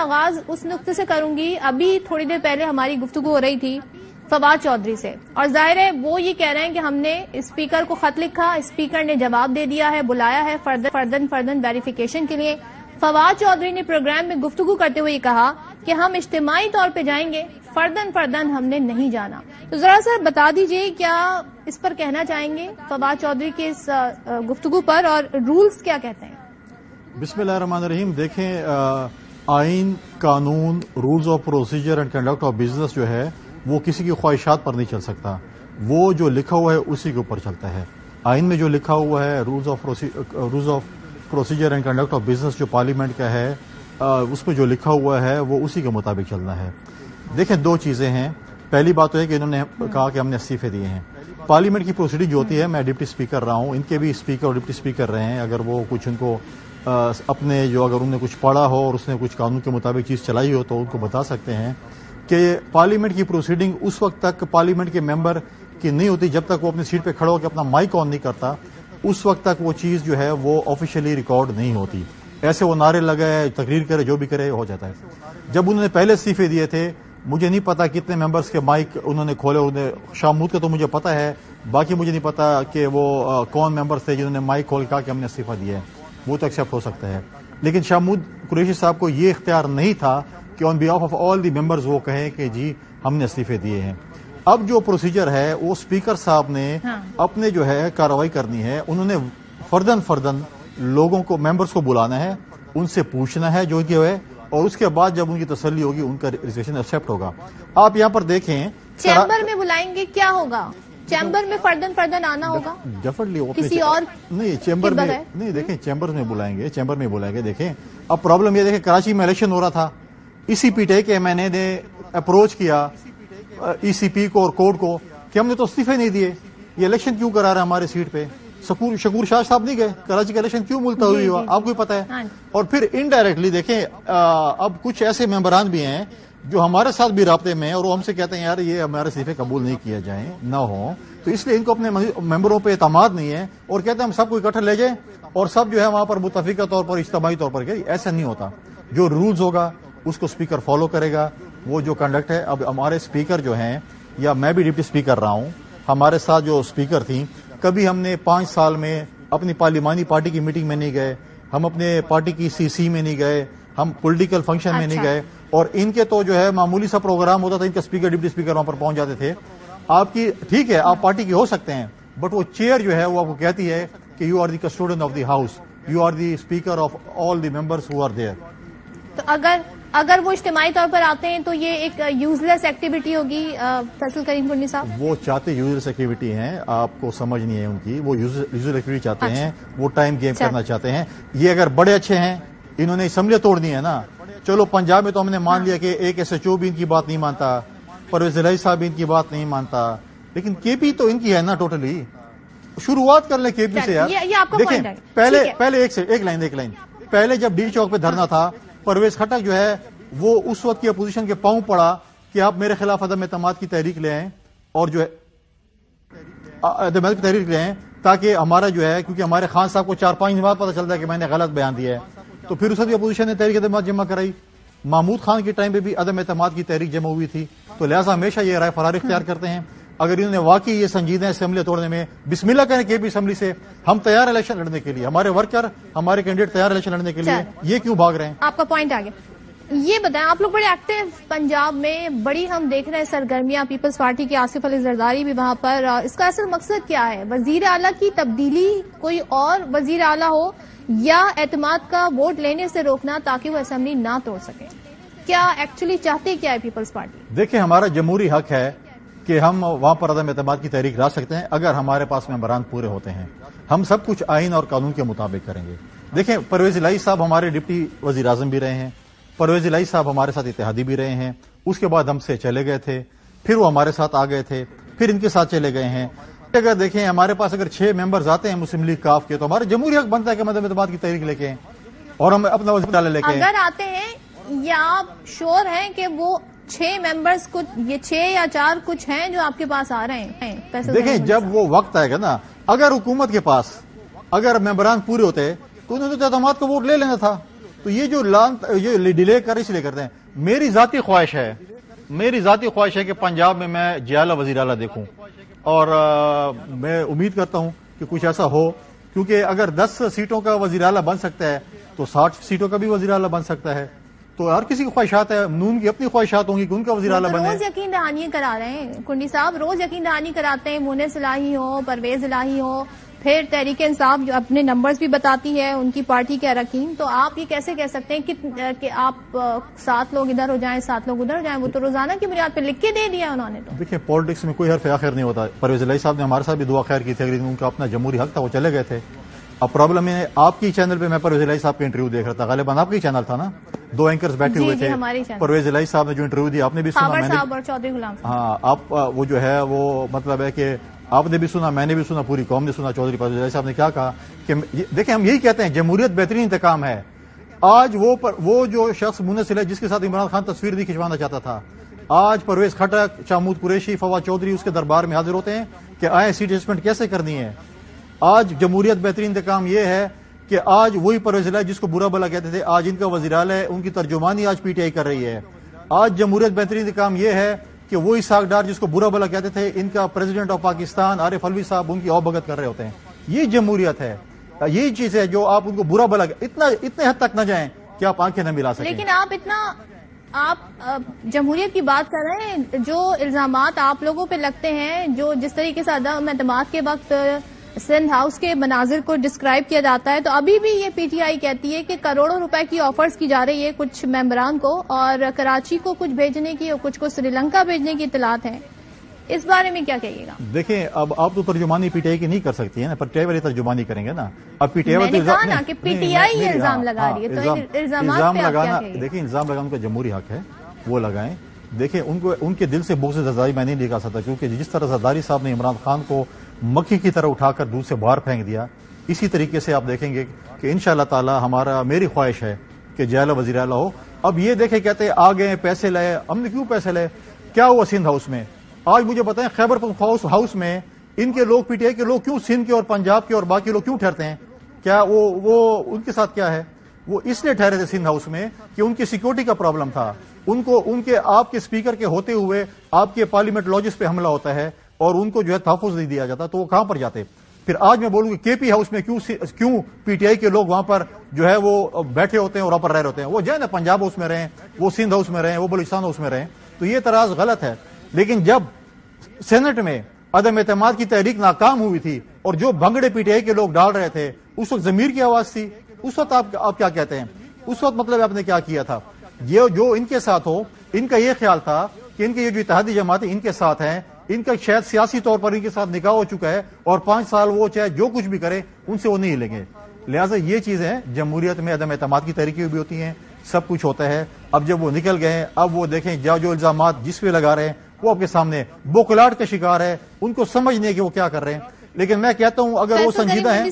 آغاز اس نقطے سے کروں گی. ابھی تھوڑی دیر پہلے ہماری گفتگو ہو رہی تھی فواد چودھری سے، اور ظاہر ہے وہ یہ کہہ رہے ہیں کہ ہم نے اسپیکر کو خط لکھا، اسپیکر نے جواب دے دیا ہے، بلایا ہے فردن ویریفیکیشن کے لیے. فواد چودھری نے پروگرام میں گفتگو کرتے ہوئے کہا کہ ہم اجتماعی طور پہ جائیں گے، فردن ہم نے نہیں جانا. تو ذرا سا بتا دیجئے کیا اس پر کہنا چاہیں گے فواد چودھری کے اس گفتگو پر، اور رولز کیا کہتے ہیں؟ بسم اللہ الرحمن الرحیم. دیکھیں، آئین، قانون، rules of procedure and conduct of business جو ہے وہ کسی کی خواہشات پر نہیں چل سکتا. وہ جو لکھا ہوا ہے اسی کے اوپر چلتا ہے. آئین میں جو لکھا ہوا ہے rules of procedure and conduct of business جو پارلیمنٹ کا ہے، اس میں جو لکھا ہوا ہے وہ اسی کے مطابق چلنا ہے. دیکھیں، دو چیزیں ہیں. پہلی بات تو ہے کہ انہوں نے کہا کہ ہم نے استعفے دیے ہیں. پارلیمنٹ کی پروسیڈنگ جو ہوتی ہے، میں ڈپٹی اسپیکر رہا ہوں، ان کے بھی اسپیکر اور ڈپٹی اسپیکر رہے ہیں. اگر وہ کچھ ان کو اپنے جو اگر انہوں نے کچھ پڑھا ہو اور اس نے کچھ قانون کے مطابق چیز چلائی ہو تو ان کو بتا سکتے ہیں کہ پارلیمنٹ کی پروسیڈنگ اس وقت تک پارلیمنٹ کے ممبر کی نہیں ہوتی جب تک وہ اپنی سیٹ پہ کھڑا ہو کے اپنا مائک آن نہیں کرتا. اس وقت تک وہ چیز جو ہے وہ آفیشیلی ریکارڈ نہیں ہوتی. ایسے وہ نعرے لگائے، تقریر کرے، جو بھی کرے ہو جاتا ہے. جب انہوں نے پہلے استعفے دیے تھے، مجھے نہیں پتا کتنے ممبرز کے مائک انہوں نے کھولے. شاہ محمود کا تو مجھے پتا ہے، باقی مجھے نہیں پتا کہ وہ کون ممبرز تھے جنہوں نے مائک کھول کہا کہ ہم نے استعفا دیا ہے. وہ تو ایکسیپٹ ہو سکتا ہے، لیکن شاہ محمود قریشی صاحب کو یہ اختیار نہیں تھا کہ on behalf of all the members وہ کہیں کہ جی ہم نے استعفے دیے ہیں. اب جو پروسیجر ہے وہ اسپیکر صاحب نے اپنے جو ہے کارروائی کرنی ہے. انہوں نے فردن لوگوں کو، ممبرز کو بلانا ہے، ان سے پوچھنا ہے جو کہ ہے، اور اس کے بعد جب ان کی تسلی ہوگی ان کا ریزیگنیشن ایکسیپٹ ہوگا. آپ یہاں پر دیکھیں، چیمبر میں بلائیں گے کیا ہوگا؟ چیمبر میں فردن آنا ہوگا ڈیفینیٹلی. کسی اور نہیں، چیمبر میں نہیں. دیکھیں، چیمبر میں بلائیں گے. دیکھیں، اب پرابلم یہ، دیکھیں کراچی میں الیکشن ہو رہا تھا، اسی پی ٹی آئی کے MNA نے اپروچ کیا ای سی پی کو اور کورٹ کو کہ ہم نے تو استعفے نہیں دیے، یہ الیکشن کیوں کرا رہا ہے ہمارے سیٹ پہ. شکور شاہ صاحب نہیں گئے، کراچی کا الیکشن کیوں ملتوی ہوا آپ کو ہی پتا ہے. اور پھر انڈائریکٹلی دیکھیں، اب کچھ ایسے ممبران بھی ہیں جو ہمارے ساتھ بھی رابطے میں ہیں اور وہ ہم سے کہتے ہیں یار یہ ہمارے استعفے قبول نہیں کیا جائیں، نہ ہوں، تو اس لیے ان کو اپنے ممبروں پہ اعتماد نہیں ہے اور کہتے ہیں ہم سب کو اکٹھا لے جائیں اور سب جو ہے وہاں پر متفقہ طور پر، اجتماعی طور پر. ایسا نہیں ہوتا. جو رولز ہوگا اس کو اسپیکر فالو کرے گا. وہ جو کنڈکٹ ہے، اب ہمارے اسپیکر جو ہیں، یا میں بھی ڈپٹی اسپیکر رہا ہوں، ہمارے ساتھ جو اسپیکر تھیں، کبھی ہم نے 5 سال میں اپنی پارلیمانی پارٹی کی میٹنگ میں نہیں گئے، ہم اپنے پارٹی کی CC میں نہیں گئے، ہم پولیٹیکل فنکشن میں نہیں گئے. اور ان کے تو جو ہے معمولی سا پروگرام ہوتا تھا، ان کا اسپیکر ڈپٹی اسپیکر وہاں پر پہنچ جاتے تھے. آپ کی ٹھیک ہے، آپ پارٹی کے ہو سکتے ہیں، بٹ وہ چیئر جو ہے وہ آپ کو کہتی ہے کہ you are the custodian of the house, you are the speaker of all the members who are there. تو اگر وہ اجتماعی طور پر آتے ہیں تو یہ ایک یوز لیس ایکٹیویٹی ہوگی فیصل کریم کنڈی صاحب؟ وہ چاہتے یوز لیس ایکٹیویٹی ہیں، آپ کو سمجھ نہیں ہے ان کی. وہ یوز لیس ایکٹیویٹی چاہتے ہیں، وہ ٹائم گیم کرنا چاہتے ہیں. یہ اگر بڑے اچھے ہیں، انہوں نے اسمبلی توڑنی ہے نا. چلو پنجاب میں تو ہم نے مان لیا کہ ایک SHO بھی ان کی بات نہیں مانتا، پرویز الہی صاحب بھی ان کی بات نہیں مانتا، لیکن KP تو ان کی ہے نا ٹوٹلی. شروعات کر لیں KP سے یار. دیکھیں، پہلے ایک لائن پہلے جب ڈی چوک پہ دھرنا تھا، پرویز خٹک جو ہے وہ اس وقت کی اپوزیشن کے پاؤں پڑا کہ آپ میرے خلاف عدم اعتماد کی تحریک لے آئیں، اور جو ہے عدم اعتماد کی تحریک لے آئیں تاکہ ہمارا جو ہے، کیونکہ ہمارے خان صاحب کو 4-5 دن بعد پتہ چلتا ہے کہ میں نے غلط بیان دیا ہے، تو پھر اس وقت اپوزیشن نے تحریک عدم اعتماد جمع کرائی. محمود خان کے ٹائم پہ بھی عدم اعتماد کی تحریک جمع ہوئی تھی. تو لہٰذا ہمیشہ یہ رائے فرار اختیار کرتے ہیں. اگر انہوں نے واقعی یہ سنجیدہ اسمبلی توڑنے میں، بسم اللہ کہیں KP اسمبلی سے، ہم تیار الیکشن لڑنے کے لیے، ہمارے ورکر، ہمارے کینڈیڈیٹ تیار الیکشن لڑنے کے لیے، یہ کیوں بھاگ رہے ہیں؟ آپ کا پوائنٹ آگے. یہ بتائیں، آپ لوگ بڑے ایکٹیو پنجاب میں، بڑی ہم دیکھ رہے ہیں سرگرمیاں، پیپلز پارٹی کے آصف علی زرداری بھی وہاں پر. اس کا اصل مقصد کیا ہے؟ وزیر اعلیٰ کی تبدیلی، کوئی اور وزیر اعلیٰ ہو، یا اعتماد کا ووٹ لینے سے روکنا تاکہ وہ اسمبلی نہ توڑ سکے؟ کیا ایکچولی چاہتے کیا ہے پیپلز پارٹی؟ دیکھیں، ہمارا جمہوری حق ہے کہ ہم وہاں پر عدم اعتماد کی تحریک لا سکتے ہیں اگر ہمارے پاس ممبران پورے ہوتے ہیں. ہم سب کچھ آئین اور قانون کے مطابق کریں گے. دیکھیں، پرویز الہی صاحب ہمارے ڈپٹی وزیر اعظم بھی رہے ہیں، پرویز الہی صاحب ہمارے ساتھ اتحادی بھی رہے ہیں. اس کے بعد ہم سے چلے گئے تھے، پھر وہ ہمارے ساتھ آ گئے تھے، پھر ان کے ساتھ چلے گئے ہیں. اگر دیکھیں، ہمارے پاس اگر 6 ممبرز آتے ہیں مسلم لیگ کاف کے، تو ہمارا جمہوری حق بنتا ہے کہ عدم اعتماد کی تحریک لے کے ہیں اور ہم اپنا وزیر ڈالے لے کے. اگر آتے ہیں، یا آپ شور ہیں کہ وہ 6 ممبرز کچھ، یہ 6 یا 4 کچھ ہیں جو آپ کے پاس آ رہے ہیں؟ دیکھیں، جب وہ وقت آئے گا نا، اگر حکومت کے پاس اگر ممبران پورے ہوتے تو انہوں نے اعتماد کا ووٹ لے لینا تھا. تو یہ جو ڈیلے کر اس لیے کرتے ہیں. میری ذاتی خواہش ہے کہ پنجاب میں جیالہ وزیر اعلیٰ دیکھوں, اور میں امید کرتا ہوں کہ کچھ ایسا ہو, کیونکہ اگر 10 سیٹوں کا وزیر اعلیٰ بن سکتا ہے تو 60 سیٹوں کا بھی وزیر اعلیٰ بن سکتا ہے. تو ہر کسی کی خواہشات ہے, نون کی اپنی خواہشات ہوں گی کہ ان کا وزیر اعلیٰ بنے. روز یقین دہانی کرا رہے ہیں کنڈی صاحب, روز یقین دہانی کراتے ہیں, مونس الہی ہو, پرویز الہی ہو, پھر تحریک انصاف جو اپنے نمبرز بھی بتاتی ہے ان کی پارٹی کے اراکین. تو آپ یہ کیسے کہہ سکتے ہیں کہ آپ 7 لوگ ادھر ہو جائیں 7 لوگ ادھر ہو جائیں؟ وہ تو روزانہ کی بنیاد پہ لکھ کے دے دیا انہوں نے. تو دیکھیں پالیٹکس میں کوئی حرف آخر نہیں ہوتا. پرویز الہی صاحب نے ہمارے ساتھ بھی دعا خیر کی تھی, ان کا اپنا جمہوری حق تھا, وہ چلے گئے تھے. اب پرابلم ہے آپ کی چینل پہ میں پرویز الہی صاحب کا انٹرویو دیکھ رہا تھا, غالباً آپ کا ہی چینل تھا نا, 2 اینکرز بیٹھے ہوئے تھے. پرویز الہی صاحب نے جو انٹرویو دیا آپ نے بھی سنا, اور چودھری غلام صاحب. ہاں, آپ وہ جو ہے وہ مطلب ہے کہ آپ نے بھی سنا, میں نے بھی سنا, پوری قوم نے سنا. چودھری پرویز الہی صاحب نے کیا کہا کہ دیکھیں ہم یہی کہتے ہیں جمہوریت بہترین انتقام ہے. آج وہ جو شخص مونس الہی جس کے ساتھ عمران خان تصویر بھی کھنچوانا چاہتا تھا, آج پرویز خٹک, شامود قریشی, فواد چودھری اس کے دربار میں حاضر ہوتے ہیں کہ آئیں سیٹ ایڈجسٹمنٹ کیسے کرنی ہے. آج جمہوریت بہترین انتقام یہ ہے کہ آج وہی پرویز الہی جس کو برا بلا کہتے تھے, آج ان کا وزیر اعلیٰ ہے, ان کی ترجمانی آج پی ٹی آئی کر رہی ہے. آج جمہوریت بہترین انتقام یہ ہے کہ وہی ساکھ ڈار جس کو برا بلا کہتے تھے, ان کا پریزیڈنٹ آف پاکستان عارف علوی صاحب ان کی بھگت کر رہے ہوتے ہیں. یہ جمہوریت ہے, یہی چیز ہے جو آپ ان کو برا بلا اتنے حد تک نہ جائیں کہ آپ آنکھیں نہ ملا سکیں. لیکن آپ جمہوریت کی بات کر رہے ہیں, جو الزامات آپ لوگوں پہ لگتے ہیں, جو جس طریقے سے عدم اعتماد کے وقت سندھ ہاؤس کے مناظر کو ڈسکرائب کیا جاتا ہے, تو ابھی بھی یہ پی ٹی آئی کہتی ہے کہ کروڑوں روپے کی آفرز کی جا رہی ہے کچھ ممبران کو, اور کراچی کو کچھ بھیجنے کی اور کچھ کو سری لنکا بھیجنے کی اطلاعات ہیں. اس بارے میں کیا کہیے گا؟ دیکھیں اب آپ تو ترجمانی پی ٹی آئی کی نہیں کر سکتی ہے نا, پی ٹی آئی والی ترجمانی کریں گے نا. اب پی ٹی آئی کہا نا کہ پی ٹی آئی الزام لگا رہی ہے, تو الزامات پہ آپ کیا کہیے؟ دیکھیں الزام لگانا ان کا جمہوری حق ہے, وہ لگائیں. دیکھیں ان کے دل سے بغض زرداری میں نہیں نکال سکتا, کیونکہ جس طرح زرداری صاحب نے عمران خان کو مکھی کی طرح اٹھا کر دودھ سے باہر پھینک دیا, اسی طریقے سے آپ دیکھیں گے کہ انشاءاللہ تعالی میری خواہش ہے کہ جیالہ وزیر اعلیٰ ہو. اب یہ دیکھیں کہتے ہیں آگے پیسے لائے, ہم نے کیوں پیسے لائے, کیا ہوا سندھ ہاؤس میں؟ آج مجھے بتائیں خیبر پختونخوا ہاؤس میں ان کے لوگ, پی ٹی آئی کے لوگ کیوں سندھ کے اور پنجاب کے اور باقی لوگ کیوں ٹھہرتے ہیں؟ کیا وہ ان کے ساتھ کیا ہے؟ وہ اس لیے ٹھہرے تھے سندھ ہاؤس میں کہ ان کی سیکورٹی کا پرابلم تھا. ان کے آپ کے اسپیکر کے ہوتے ہوئے آپ کے پارلیمنٹ لاجز پہ حملہ ہوتا ہے اور ان کو جو ہے تحفظ نہیں دیا جاتا, تو وہ کہاں پر جاتے؟ پھر آج میں بولوں کہ کے پی ہاؤس میں کیوں پی ٹی آئی کے لوگ وہاں پر جو ہے وہ بیٹھے ہوتے ہیں اور وہاں پر رہ ہوتے ہیں؟ وہ جو ہے نا پنجاب ہاؤس میں رہیں, وہ سندھ ہاؤس میں رہیں, وہ بلوچستان ہاؤس میں رہیں. تو یہ اعتراض غلط ہے. لیکن جب سینٹ میں عدم اعتماد کی تحریک ناکام ہوئی تھی اور جو بھنگڑے پی ٹی آئی کے لوگ ڈال رہے تھے, اس وقت ضمیر کی آواز تھی. اس وقت آپ کیا کہتے ہیں؟ اس وقت مطلب آپ نے کیا کیا تھا؟ یہ جو ان کے ساتھ ہو, ان کا یہ خیال تھا کہ ان کے یہ جو اتحادی جماعتیں ان کے ساتھ ہیں, ان کا شاید سیاسی طور پر ان کے ساتھ نکاح ہو چکا ہے اور 5 سال وہ چاہے جو کچھ بھی کرے ان سے وہ نہیں ہلیں گے. لہٰذا یہ چیزیں جمہوریت میں عدم اعتماد کی تحریکیں بھی ہوتی ہیں, سب کچھ ہوتا ہے. اب جب وہ نکل گئے, اب وہ دیکھیں جو الزامات جس پہ لگا رہے ہیں وہ آپ کے سامنے بوکلاٹ کا شکار ہے, ان کو سمجھ نہیں کہ وہ کیا کر رہے ہیں. لیکن میں کہتا ہوں اگر وہ سنجیدہ ہیں,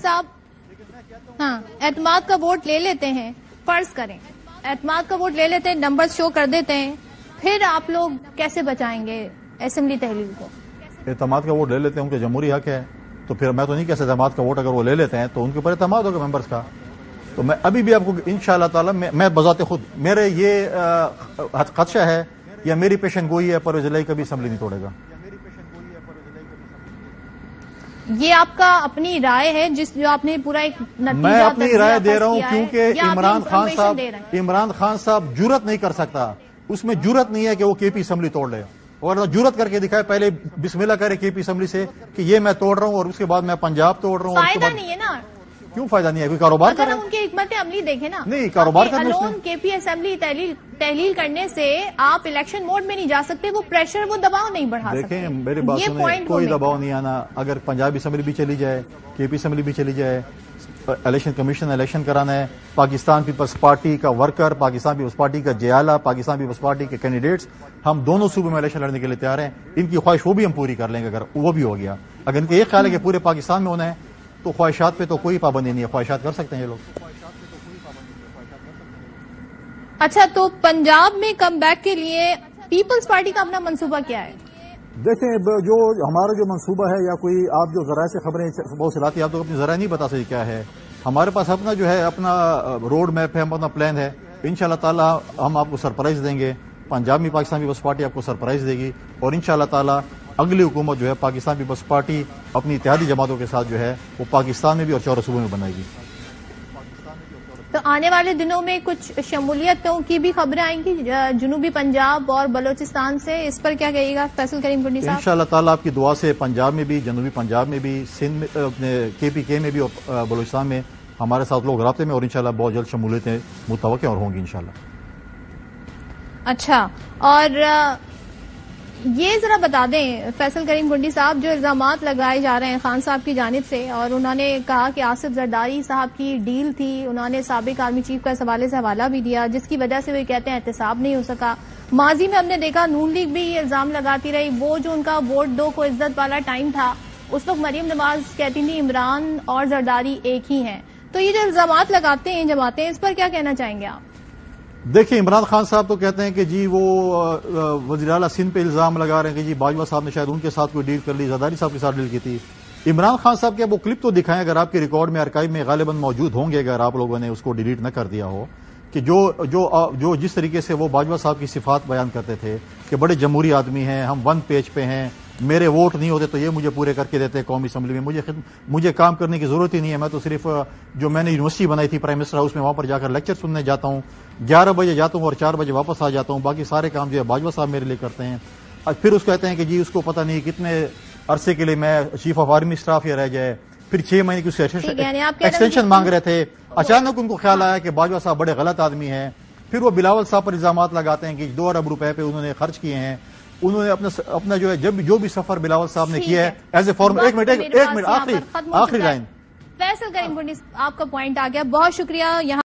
ہاں اعتماد کا ووٹ لے لیتے ہیں, فرض کریں اعتماد کا ووٹ لے لیتے ہیں, نمبر شو کر دیتے ہیں, پھر آپ لوگ کیسے بچائیں گے اسمبلی تحلیل کو؟ اعتماد کا ووٹ لے لیتے ہیں, ان کا جمہوری حق ہے. تو پھر میں تو نہیں کہہ سکتا اعتماد کا ووٹ اگر وہ لے لیتے ہیں تو ان کے اوپر اعتماد ہوگا ممبرس کا. تو میں ابھی بھی آپ کو انشاءاللہ تعالی میں بذات خود میرے یہ خدشہ ہے یا میری پیشن گوئی ہے, پرویز الہی کبھی اسمبلی نہیں توڑے گا. یہ آپ کا اپنی رائے ہے جو آپ نے پورا ایک نتیجہ میں اپنی رائے دے رہا ہوں کیونکہ عمران خان صاحب جرت نہیں کر سکتا, اس میں جرت نہیں ہے کہ وہ کے پی اسمبلی توڑ لے, اور جرت کر کے دکھائے, پہلے بسم اللہ کرے کے پی اسمبلی سے کہ یہ میں توڑ رہا ہوں اور اس کے بعد میں پنجاب توڑ رہا ہوں. فائدہ نہیں ہے نا. کیوں فائدہ نہیں ہے؟ کوئی کاروبار کر رہے ہیں, ان کی حکمت عملی دیکھیں نا. نہیں کاروبار کرنا کے پی اسمبلی تحلیل کرنے سے آپ الیکشن موڈ میں نہیں جا سکتے, وہ پریشر وہ دباؤ نہیں بڑھا سکتے. دیکھیں میرے بات سنیں, کوئی دباؤ نہیں آنا. اگر پنجاب اسمبلی بھی چلی جائے, کے پی اسمبلی بھی چلی جائے, الیکشن کمیشن الیکشن کرانا ہے, پاکستان پیپلز پارٹی کا ورکر, پاکستان پیپلز پارٹی کا جیالہ, پاکستان پیپلز پارٹی کے کینڈیڈیٹس, ہم دونوں صوبوں میں الیکشن لڑنے کے لیے تیار ہیں. ان کی خواہش وہ بھی ہم پوری کر لیں گے اگر وہ بھی ہو گیا. اگر ان کا یہ خیال ہے کہ پورے پاکستان میں ہونا ہے تو خواہشات پہ تو کوئی پابندی نہیں ہے, خواہشات کر سکتے ہیں یہ لوگ. اچھا, تو پنجاب میں کم بیک کے لیے پیپلز پارٹی کا اپنا منصوبہ کیا ہے؟ دیکھیں جو ہمارا جو منصوبہ ہے, یا کوئی آپ جو ذرائع سے خبریں بہت سلاتی, آپ تو اپنی ذرائع نہیں بتا سکتے کیا ہے. ہمارے پاس اپنا جو ہے اپنا روڈ میپ ہے، اپنا پلان ہے. انشاءاللہ تعالی ہم آپ کو سرپرائز دیں گے. پنجاب میں پاکستان پیپلز پارٹی آپ کو سرپرائز دے گی، اور انشاءاللہ تعالی اگلی حکومت جو ہے پاکستان پیپلز پارٹی اپنی اتحادی جماعتوں کے ساتھ جو ہے وہ پاکستان میں بھی اور 4 صوبوں میں بنائے گی. تو آنے والے دنوں میں کچھ شمولیتوں کی بھی خبریں آئیں گی جنوبی پنجاب اور بلوچستان سے، اس پر کیا کہیے گا فیصل کریم گنڈی صاحب؟ انشاءاللہ تعالی آپ کی دعا سے پنجاب میں بھی، جنوبی پنجاب میں بھی، سندھ میں، اپنے KPK میں بھی اور بلوچستان میں ہمارے ساتھ لوگ رابطے میں، اور انشاءاللہ بہت جلد شمولیتیں متوقع اور ہوں گی انشاءاللہ. اچھا، اور یہ ذرا بتا دیں فیصل کریم گنڈی صاحب، جو الزامات لگائے جا رہے ہیں خان صاحب کی جانب سے، اور انہوں نے کہا کہ آصف زرداری صاحب کی ڈیل تھی، انہوں نے سابق آرمی چیف کا اس حوالے سے حوالہ بھی دیا، جس کی وجہ سے وہ کہتے ہیں احتساب نہیں ہو سکا. ماضی میں ہم نے دیکھا نون لیگ بھی یہ الزام لگاتی رہی، وہ جو ان کا ووٹ دو کو عزت والا ٹائم تھا، اس وقت مریم نواز کہتی تھی عمران اور زرداری ایک ہی ہیں. تو یہ جو الزامات لگاتے ہیں جماعتیں، اس پر کیا کہنا چاہیں گے آپ؟ دیکھیں، عمران خان صاحب تو کہتے ہیں کہ جی وہ وزیر اعلیٰ سندھ پہ الزام لگا رہے ہیں کہ جی باجوہ صاحب نے شاید ان کے ساتھ کوئی ڈیل کر لی، زرداری صاحب کے ساتھ ڈیل کی تھی. عمران خان صاحب کے وہ کلپ تو دکھائیں، اگر آپ کے ریکارڈ میں آرکائیو میں غالباً موجود ہوں گے، اگر آپ لوگوں نے اس کو ڈیلیٹ نہ کر دیا ہو، کہ جو جس طریقے سے وہ باجوہ صاحب کی صفات بیان کرتے تھے کہ بڑے جمہوری آدمی ہیں، ہم 1 پیج پہ ہیں، میرے ووٹ نہیں ہوتے تو یہ مجھے پورے کر کے دیتے قومی اسمبلی میں، مجھے کام کرنے کی ضرورت ہی نہیں ہے، میں تو صرف جو میں نے یونیورسٹی بنائی تھی پرائم منسٹر ہاؤس میں، وہاں پر جا کر لیکچر سننے جاتا ہوں، 11 بجے جاتا ہوں اور 4 بجے واپس آ جاتا ہوں، باقی سارے کام جو ہے باجوہ صاحب میرے لیے کرتے ہیں. اور پھر اس کو کہتے ہیں کہ جی اس کو پتہ نہیں کتنے عرصے کے لیے میں چیف آف آرمی اسٹاف یہ رہ جائے، پھر 6 مہینے کی ایکسٹینشن مانگ رہے تھے. اچانک ان کو خیال آیا کہ باجوہ صاحب بڑے غلط آدمی ہیں، پھر وہ بلاول صاحب پر الزامات لگاتے ہیں کہ 2 ارب روپے پہ انہوں نے خرچ کیے ہیں. انہوں نے اپنا جو ہے جو بھی سفر بلاول صاحب نے کیا ہے ایز اے فارم. ایک منٹ آخری لائن. فیصل کریم گنڈی آپ کا پوائنٹ آ گیا، بہت شکریہ. یہاں